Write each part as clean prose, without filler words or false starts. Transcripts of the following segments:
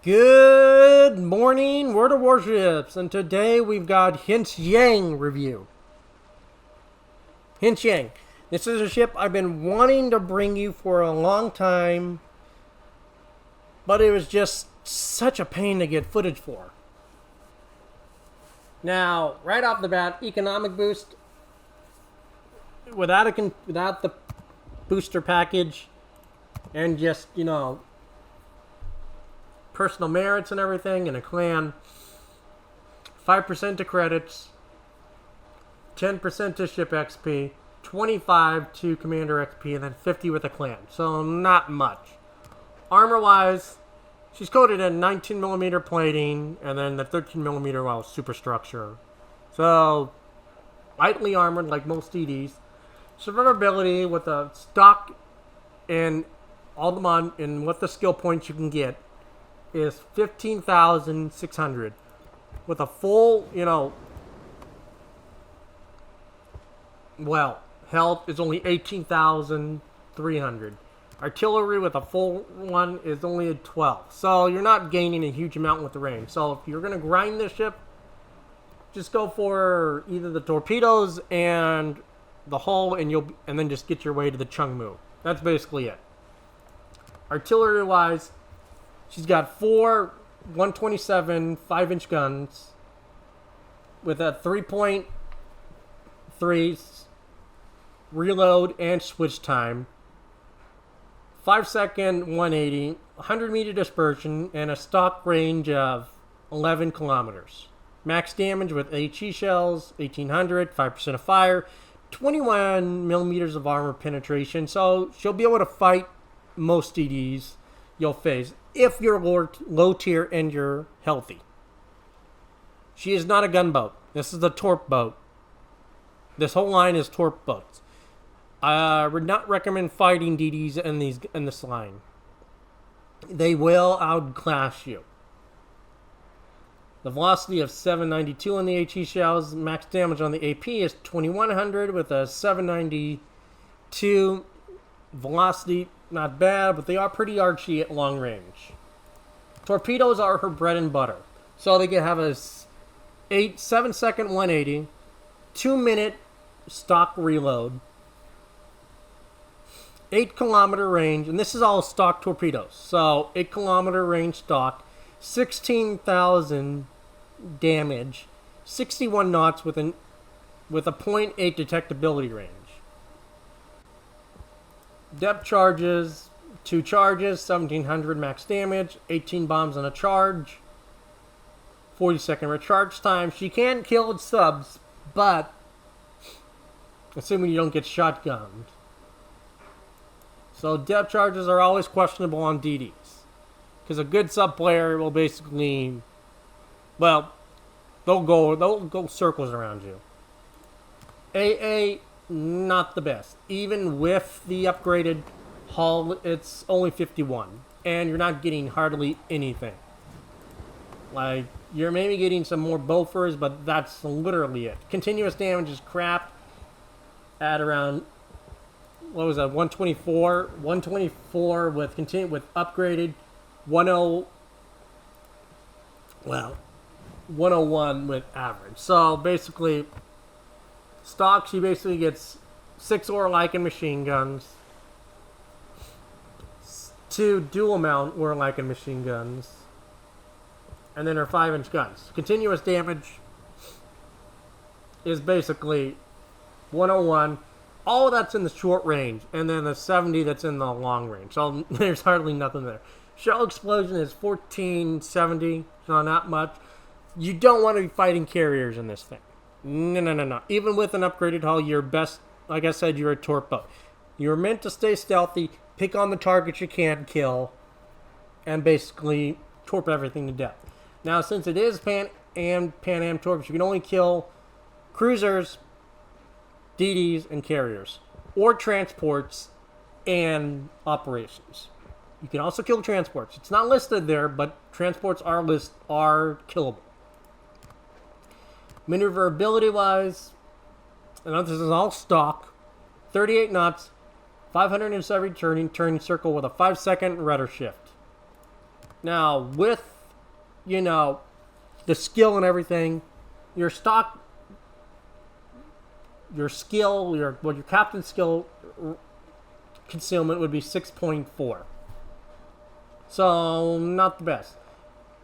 Good morning, World of Warships, and today we've got Hsienyang review. Hsienyang. This is a ship I've been wanting to bring you for a long time, but it was just such a pain to get footage for. Now, right off the bat, economic boost, without the booster package, and just, personal merits and everything, and a clan, 5% to credits, 10% to ship XP, 25 to commander XP, and then 50 with a clan. So not much. Armor-wise, she's coated in 19mm plating, and then the 13mm superstructure. So lightly armored like most DDs. Survivability with the stock and all the mod and what the skill points you can get is 15,600 with a full, health is only 18,300. Artillery with a full one is only at 12. So you're not gaining a huge amount with the range. So if you're going to grind this ship, just go for either the torpedoes and the hull, and then just get your way to the Chungmu. That's basically it. Artillery wise, she's got 4 127 5-inch guns with a 3.3 reload and switch time, 5-second 180, 100-meter dispersion, and a stock range of 11 kilometers. Max damage with HE shells, 1800, 5% of fire, 21 millimeters of armor penetration. So she'll be able to fight most DDs you'll face if you're low tier and you're healthy. She is not a gunboat. This is a torp boat. This whole line is torp boats. I would not recommend fighting DDs in this line. They will outclass you. The velocity of 792 on the HE shells. Max damage on the AP is 2100 with a 792 velocity. Not bad, but they are pretty archy at long range. Torpedoes are her bread and butter. So they can have a 7-second 180, 2-minute stock reload, 8-kilometer range, and this is all stock torpedoes. So 8-kilometer range stock, 16,000 damage, 61 knots with a 0.8 detectability range. Depth charges, 2 charges, 1700 max damage, 18 bombs on a charge, 40-second recharge time. She can kill its subs, but assuming you don't get shotgunned. So depth charges are always questionable on DDs, because a good sub player will basically, they'll go circles around you. AA, not the best. Even with the upgraded hull, it's only 51, and you're not getting hardly anything. Like, you're maybe getting some more Bofors, but that's literally it. Continuous damage is crap at around, 124? 124 with upgraded 101 with average. So basically, stock, she basically gets 6 Orlaken machine guns, 2 dual mount Orlaken machine guns, and then her 5-inch guns. Continuous damage is basically 101. All that's in the short range, and then the 70 that's in the long range. So there's hardly nothing there. Shell explosion is 1470, so not much. You don't want to be fighting carriers in this thing. No. Even with an upgraded hull, you're best, like I said, you're a torp boat. You're meant to stay stealthy, pick on the targets you can kill, and basically torp everything to death. Now, since it is Pan Am torps, you can only kill cruisers, DDs, and carriers, or transports and operations. You can also kill transports. It's not listed there, but transports are killable. Maneuverability-wise, and this is all stock, 38 knots, 570 turning circle with a 5-second rudder shift. Now, with you know, the skill and everything, your stock, your skill, your captain skill concealment would be 6.4. So, not the best.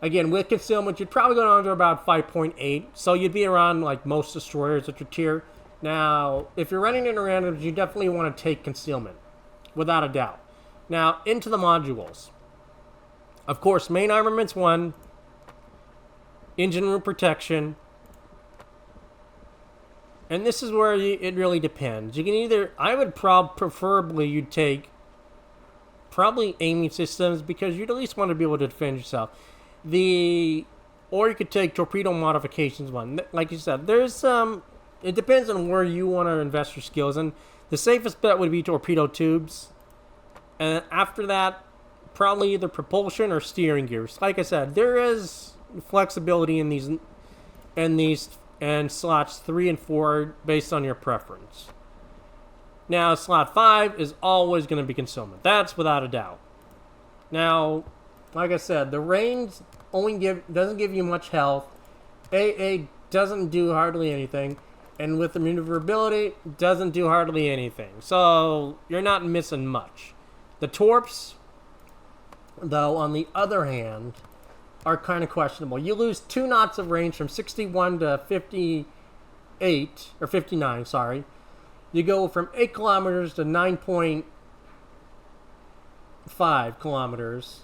Again, with concealment, you'd probably go down to about 5.8. So, you'd be around like most destroyers at your tier. Now, if you're running into randoms, you definitely want to take concealment, without a doubt. Now, into the modules. Of course, main armament's 1. Engine room protection. And this is where it really depends. You can either, I would preferably you'd take probably aiming systems, because you'd at least want to be able to defend yourself. Or you could take torpedo modifications 1. Like you said, there's it depends on where you want to invest your skills. And the safest bet would be torpedo tubes. And after that, probably either propulsion or steering gears. Like I said, there is flexibility in these and slots 3 and 4 based on your preference. Now, slot 5 is always going to be concealment. That's without a doubt. Now, like I said, the range doesn't give you much health. AA doesn't do hardly anything. And with the maneuverability, doesn't do hardly anything. So, you're not missing much. The torps, though, on the other hand, are kind of questionable. You lose 2 knots of range from 61 to 58, or 59, sorry. You go from 8 kilometers to 9.5 kilometers.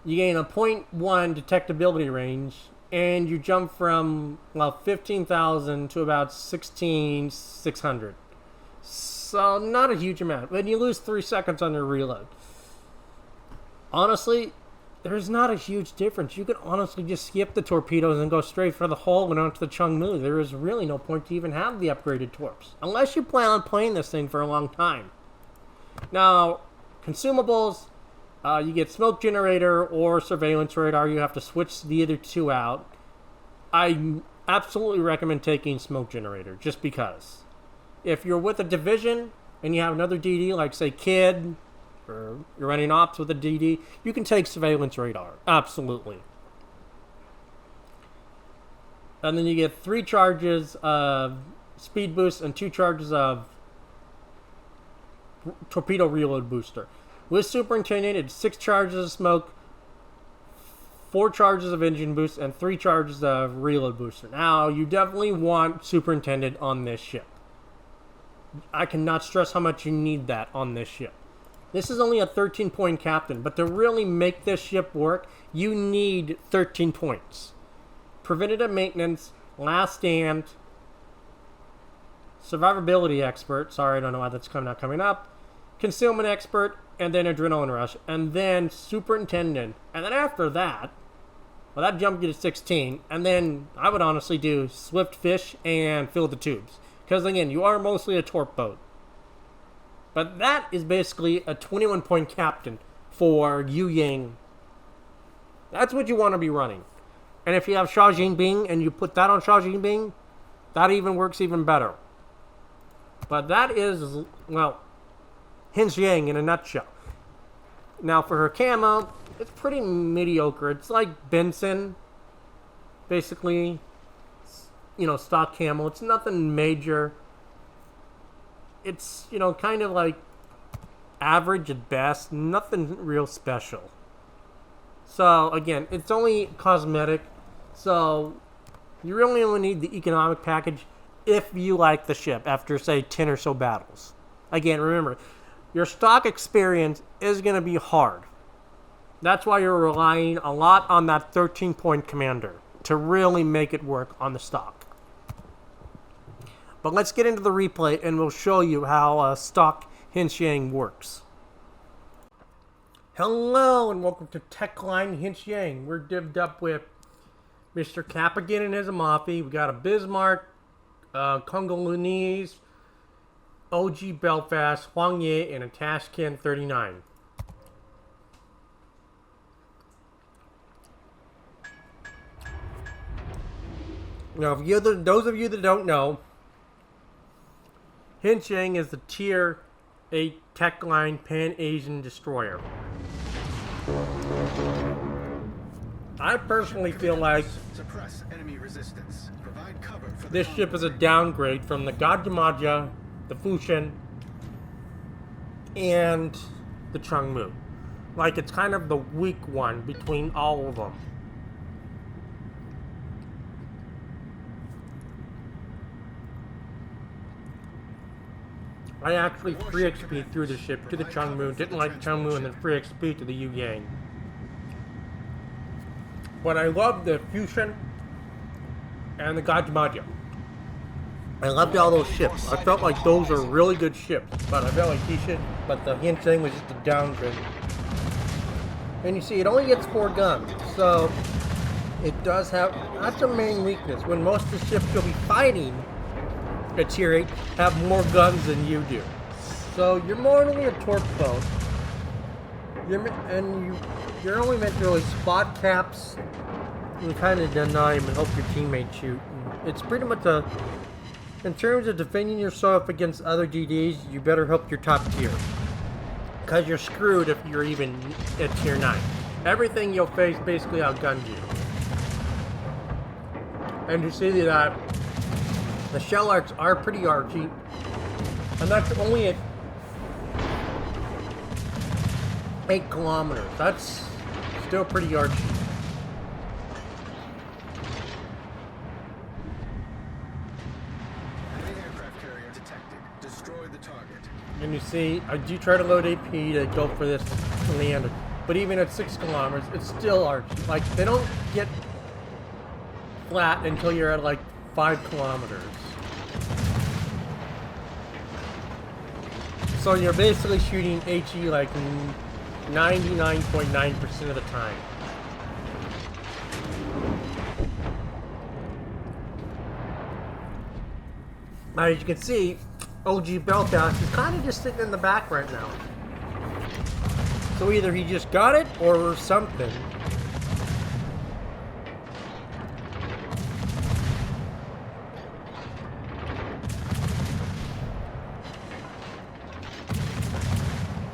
You gain a 0.1 detectability range, and you jump from, well, 15,000 to about 16,600. So, not a huge amount. But you lose 3 seconds on your reload. Honestly, there's not a huge difference. You could honestly just skip the torpedoes and go straight for the hull and onto the Chengmu. There is really no point to even have the upgraded torps, unless you plan on playing this thing for a long time. Now, consumables, you get smoke generator or surveillance radar. You have to switch the other 2 out. I absolutely recommend taking smoke generator, just because. If you're with a division and you have another DD, like say Kid, or you're running ops with a DD, you can take surveillance radar. Absolutely. And then you get 3 charges of speed boost and 2 charges of torpedo reload booster. With Superintendent, it's 6 charges of smoke, 4 charges of engine boost, and 3 charges of reload booster. Now, you definitely want Superintendent on this ship. I cannot stress how much you need that on this ship. This is only a 13-point captain, but to really make this ship work, you need 13 points. Preventative maintenance, last stand, survivability expert, sorry, I don't know why that's not coming up, concealment expert, and then adrenaline rush, and then superintendent. And then after that, well, that jumped you to 16, and then I would honestly do swift fish and fill the tubes. Because again, you are mostly a torp boat. But that is basically a 21-point captain for Hsienyang. That's what you want to be running. And if you have Xia Jinping and you put that on Xia Jinping, that even works even better. But that is, well, Hsienyang in a nutshell. Now for her camo, it's pretty mediocre. It's like Benson, basically. You know, stock camo. It's nothing major. It's, you know, kind of like average at best. Nothing real special. So, again, it's only cosmetic. So, you really only need the economic package if you like the ship after, say, 10 or so battles. Again, remember, your stock experience is going to be hard. That's why you're relying a lot on that 13-point commander to really make it work on the stock. But let's get into the replay and we'll show you how stock Hsienyang works. Hello and welcome to Techline Hsienyang. We're divvied up with Mr. Capagan and his Amafi. We got a Bismarck, Congolese, OG Belfast, Huang Ye, and a Tashkent 39. Now, if those of you that don't know, Hsienyang is the Tier 8 Techline Pan-Asian destroyer. I personally feel like suppress enemy resistance. Provide cover for this ship is a downgrade from the Gajamaja, the Fushin, and the Changmu. Like, it's kind of the weak one between all of them. I actually free XP through the ship to the Changmu, didn't like Changmu, and then free XP to the Hsienyang. But I love the Fushin and the Gajamaja. I loved all those ships. I felt like those are really good ships, but I felt like but the Hsienyang was just a downgrade. And you see, it only gets 4 guns, so it does have, that's a main weakness. When most of the ships you'll be fighting at tier 8 have more guns than you do. So you're more only a torp boat. You're only meant to really spot caps and kind of deny them and help your teammates shoot. And it's pretty much in terms of defending yourself against other DDs, you better help your top tier. Because you're screwed if you're even at tier 9. Everything you'll face basically outguns you. And you see that the shell arcs are pretty archy. And that's only at 8 kilometers. That's still pretty archy. And you see, I do try to load AP to go for this in the end. But even at 6 kilometers, it's still archy. Like, they don't get flat until you're at like 5 kilometers. So you're basically shooting HE like 99.9% of the time. Now, as you can see, OG Belfast is kind of just sitting in the back right now. So either he just got it or something.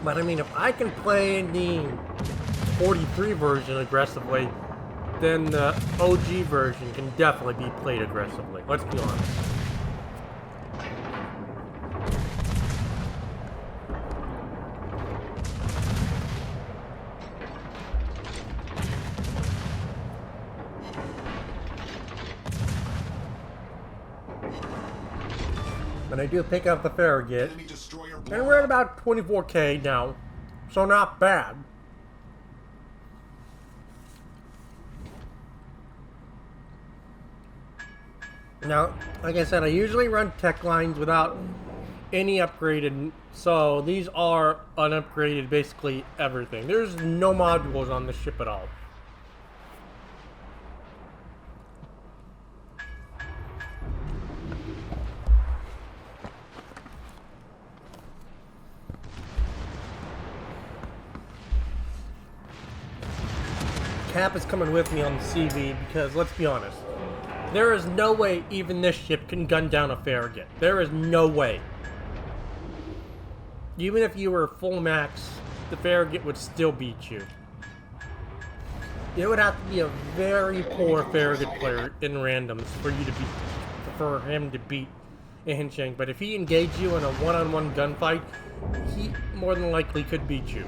But I mean, if I can play the 43 version aggressively, then the OG version can definitely be played aggressively. Let's be honest. And I do pick up the Farragut. And we're at about 24k now. So not bad. Now, like I said, I usually run tech lines without any upgraded. So these are unupgraded, basically everything. There's no modules on the ship at all. Cap is coming with me on the CV because, let's be honest, there is no way even this ship can gun down a Farragut. There is no way. Even if you were full max, the Farragut would still beat you. It would have to be a very poor Farragut player in randoms for him to beat a Hsienyang. But if he engaged you in a one-on-one gunfight, he more than likely could beat you.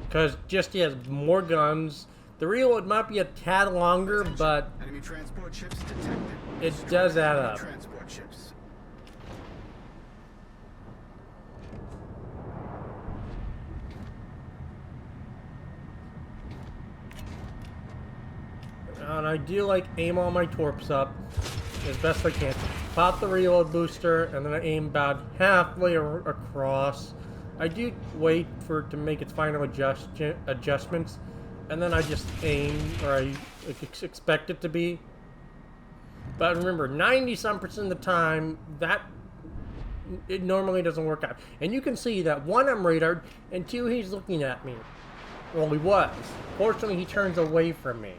Because just he has more guns. The reload might be a tad longer, but enemy transport ships detected. It does add up. Transport ships. And I do like aim all my torps up as best I can. Pop the reload booster, and then I aim about halfway across. I do wait for it to make its final adjustments, and then I just aim, or I expect it to be. But remember, 90-some% of the time, it normally doesn't work out. And you can see that 1, I'm radared, and 2, he's looking at me. Well, he was. Fortunately, he turns away from me,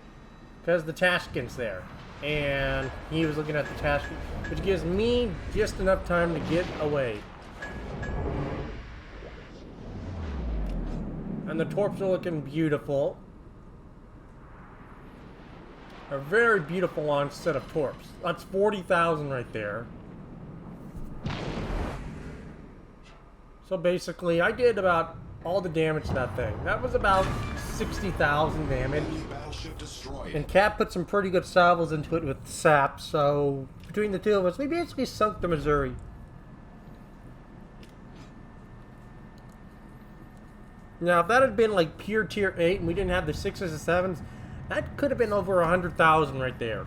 because the Tashkent's there. And he was looking at the Tashkent, which gives me just enough time to get away. And the torps are looking beautiful. A very beautiful launch set of torps. That's 40,000 right there. So basically, I did about all the damage to that thing. That was about 60,000 damage. Battleship destroyed. And Cap put some pretty good salvos into it with sap, so between the two of us, we basically sunk the Missouri. Now, if that had been like pure tier 8 and we didn't have the 6s and 7s, that could have been over 100,000 right there.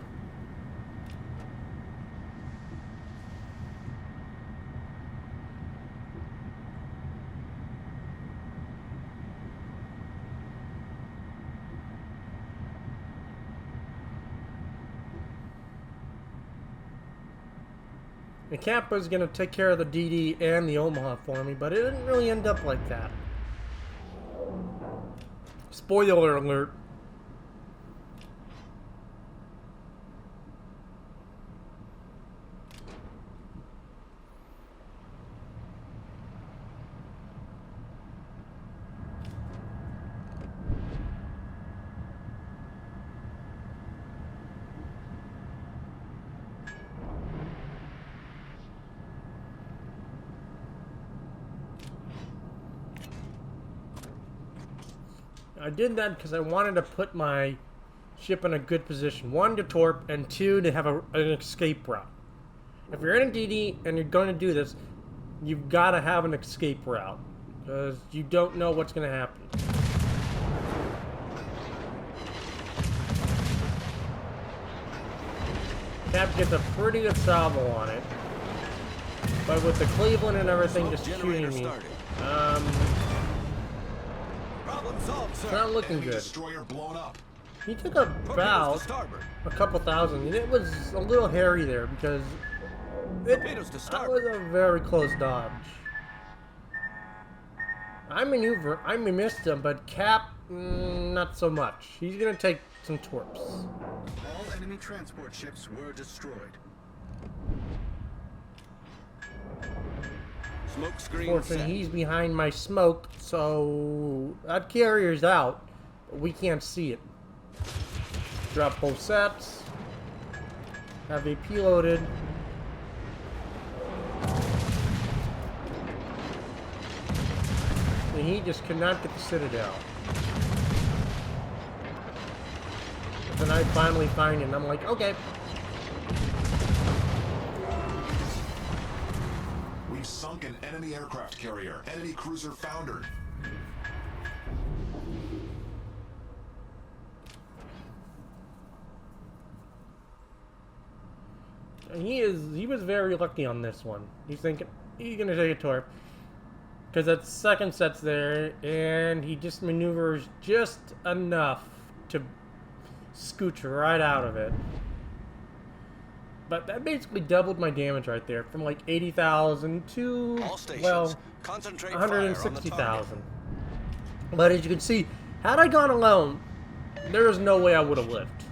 The Cap was going to take care of the DD and the Omaha for me, but it didn't really end up like that. Spoiler alert. I did that because I wanted to put my ship in a good position. 1, to torp, and 2, to have an escape route. If you're in a DD and you're going to do this, you've got to have an escape route. Because you don't know what's going to happen. Cap gets a pretty good salvo on it. But with the Cleveland and everything just shooting me, it's not looking good. Destroyer blown up. He took about a couple thousand, and it was a little hairy there because that was a very close dodge. I missed him, but Cap, not so much. He's gonna take some torps. All enemy transport ships were destroyed. Smoke screen Fortunately, set. he's behind my smoke, so that carrier's out, but we can't see it. Drop both sets. Have AP loaded. And he just cannot get the Citadel. But then I finally find it, and I'm like, okay. We've sunk an enemy aircraft carrier. Enemy cruiser foundered. And he was very lucky on this one. He's thinking he's gonna take a torp. Because that second set's there, and he just maneuvers just enough to scooch right out of it. But that basically doubled my damage right there, from like 80,000 to, All stations, well, concentrate fire on the 160,000. But as you can see, had I gone alone, there is no way I would have lived.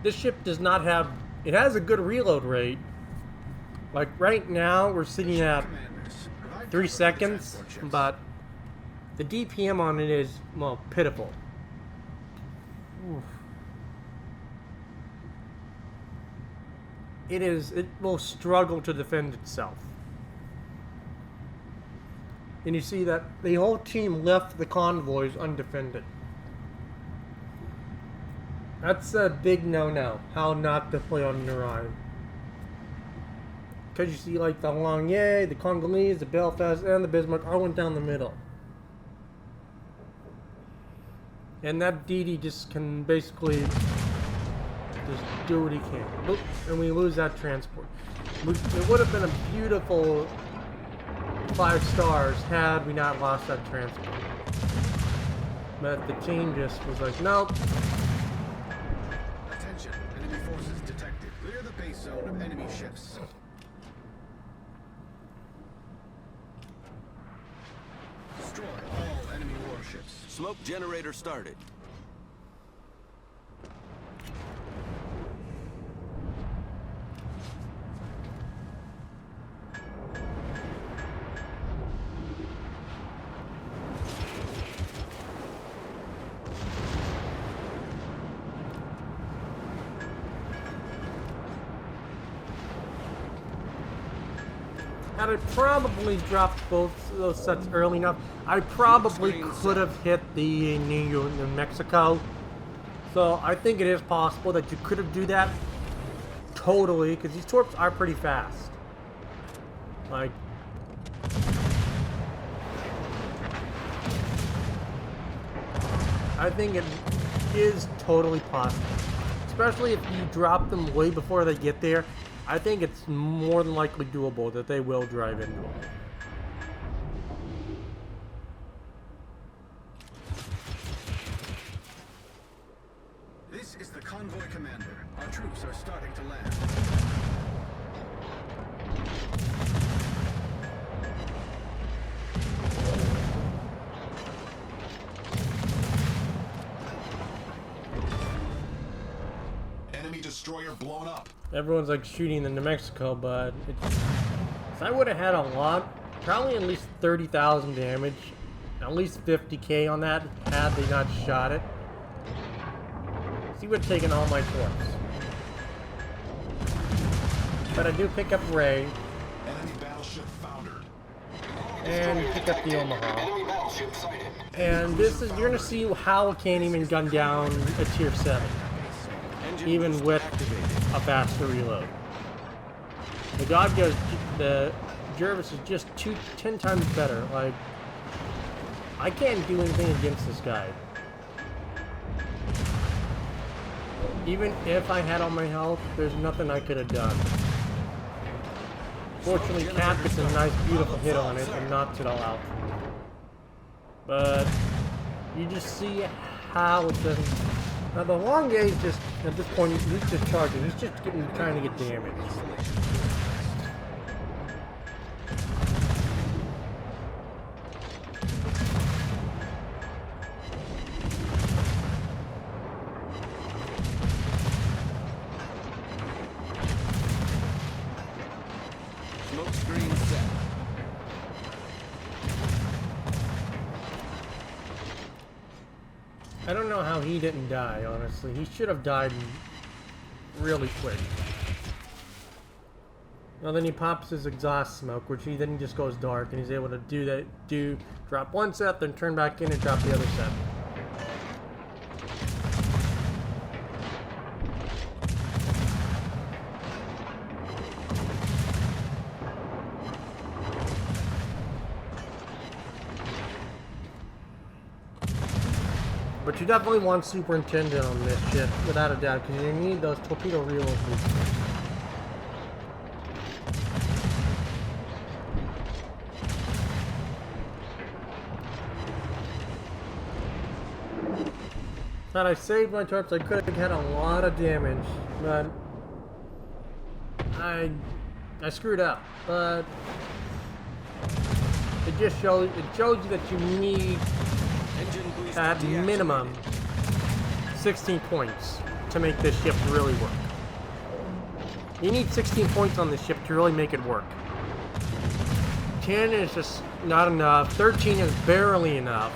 This ship does not have, it has a good reload rate. Like right now, we're sitting at 3 seconds, but the DPM on it is, well, pitiful. Oof. It will struggle to defend itself. And you see that the whole team left the convoys undefended. That's a big no-no, how not to play on Narai. Because you see, like, the Hsienyang, the Congolese, the Belfast, and the Bismarck all went down the middle. And that DD just can basically just do what he can. Oop, and we lose that transport. It would have been a beautiful 5 stars had we not lost that transport. But the team just was like, nope. Attention, enemy forces detected. Clear the base zone of enemy ships. Destroy all enemy warships. Smoke generator started. Had I probably dropped both of those sets early enough, I probably could have hit the New Mexico. So I think it is possible that you could have do that. Totally, because these torps are pretty fast. Like, I think it is totally possible. Especially if you drop them way before they get there. I think it's more than likely doable that they will drive into them. This is the convoy commander. Our troops are starting to land. Enemy destroyer blown up. Everyone's like shooting the New Mexico, but it's, if I would have had a lot, probably at least 30,000 damage, at least 50k on that had they not shot it. He would have taken all my torps. But I do pick up Ray. Enemy battleship foundered. And pick up the Omaha. And this is, you're gonna see how it can't even gun down a tier 7. Even with a faster reload. The God goes, the Jervis is just 10 times better. Like, I can't do anything against this guy. Even if I had all my health, there's nothing I could have done. Fortunately, Cap gets a nice, beautiful hit on it and knocks it all out. But you just see how it doesn't. Now the long gauge just at this point he's just charging. He's just trying to get damage. Smoke screen set. I don't know how he didn't die, honestly. He should have died really quick. Well, then he pops his exhaust smoke, which he then just goes dark, and he's able to do that. Drop one set, then turn back in and drop the other set. But you definitely want Superintendent on this ship, without a doubt, because you need those torpedo reels. Had I saved my torps, I could have had a lot of damage, but I screwed up. But it just shows you that you need at minimum 16 points to make this ship really work. You need 16 points on this ship to really make it work. 10 is just not enough. 13 is barely enough.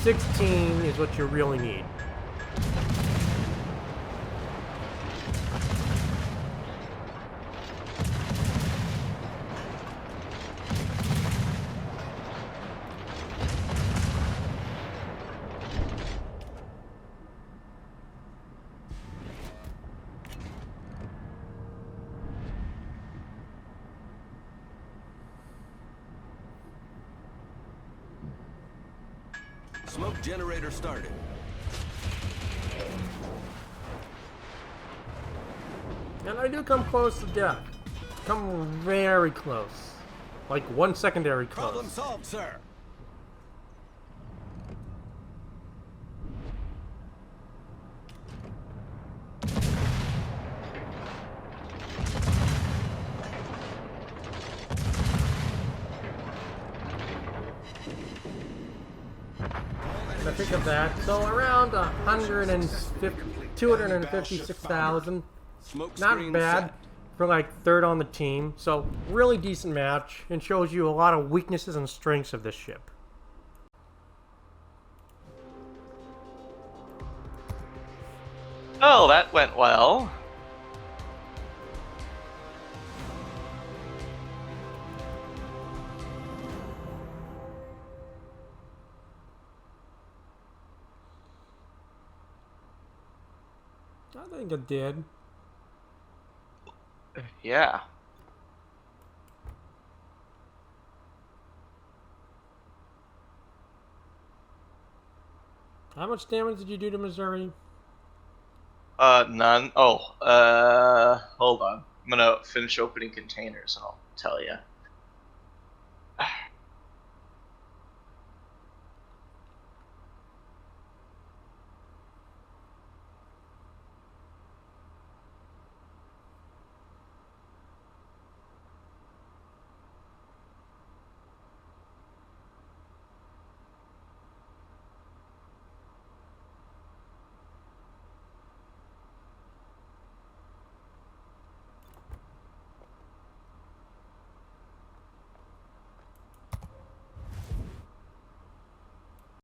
16 is what you really need. Smoke generator started. And I do come close to death. Come very close. Like one secondary close. Problem solved, sir. I think of that. So around 256,000. Smoke Not screen bad set. for like third on the team. So really decent match and shows you a lot of weaknesses and strengths of this ship. Oh, that went well. I think it did. Yeah. How much damage did you do to Missouri? None. Oh, hold on. I'm gonna finish opening containers and I'll tell you.